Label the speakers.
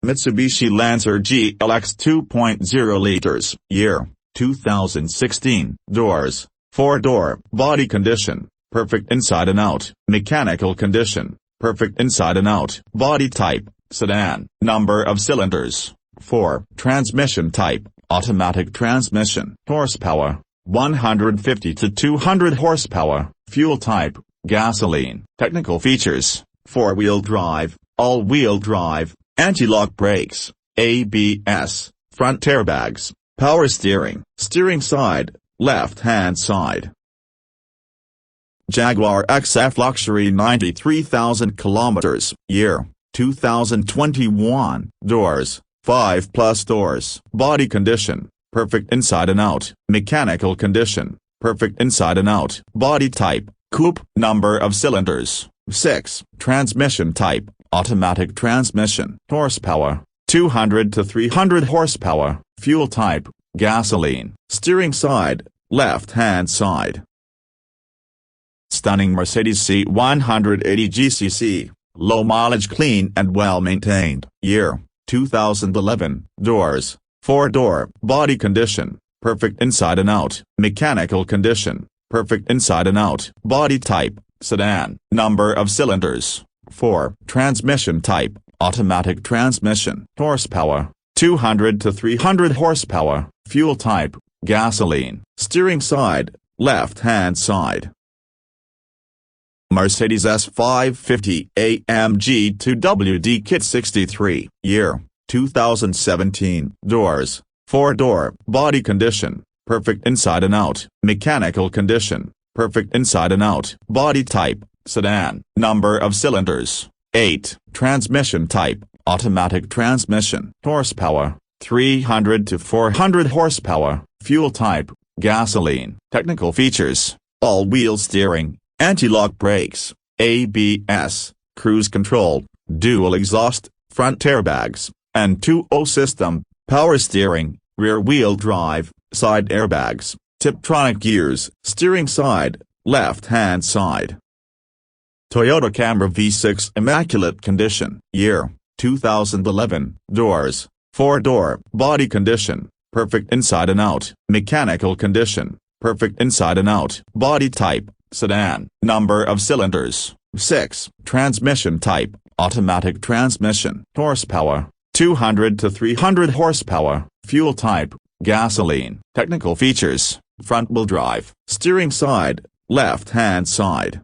Speaker 1: Mitsubishi Lancer GLX 2.0 liters, year, 2016. Doors, 4-door. Body condition, perfect inside and out. Mechanical condition, perfect inside and out. Body type, sedan. Number of cylinders, 4. Transmission type, automatic transmission. Horsepower, 150 to 200 horsepower. Fuel type, gasoline. Technical features, 4-wheel drive, all-wheel drive, anti-lock brakes, ABS, front airbags, power steering, steering side, left-hand side. Jaguar XF Luxury 93,000 kilometers, year, 2021. Doors, 5+ doors. Body condition, perfect inside and out. Mechanical condition, perfect inside and out. Body type, coupe. Number of cylinders, 6. Transmission type, automatic transmission. Horsepower, 200 to 300 horsepower. Fuel type, gasoline. Steering side, left-hand side. Stunning Mercedes C-180 GCC, low mileage, clean and well maintained. Year, 2011. Doors, 4-door. Body condition, perfect inside and out. Mechanical condition, perfect inside and out. Body type, sedan. Number of cylinders, 4. Transmission type, automatic transmission. Horsepower, 200 to 300 horsepower. Fuel type, gasoline. Steering side, left-hand side. Mercedes S550 AMG 2WD Kit 63, year, 2017. Doors, 4-door. Body condition, perfect inside and out. Mechanical condition, perfect inside and out. Body type, sedan. Number of cylinders, 8. Transmission type, automatic transmission. Horsepower, 300 to 400 horsepower. Fuel type, gasoline. Technical features, all-wheel steering, anti-lock brakes, ABS, cruise control, dual exhaust, front airbags, and 2.0 system, power steering, rear-wheel drive, side airbags, Tiptronic gears. Steering side, left-hand side. Toyota Camry V6 immaculate condition, year, 2011. Doors, 4-door. Body condition, perfect inside and out. Mechanical condition, perfect inside and out. Body type, sedan. Number of cylinders, 6. Transmission type, automatic transmission. Horsepower, 200 to 300 horsepower. Fuel type, gasoline. Technical features, front-wheel drive. Steering side, left-hand side.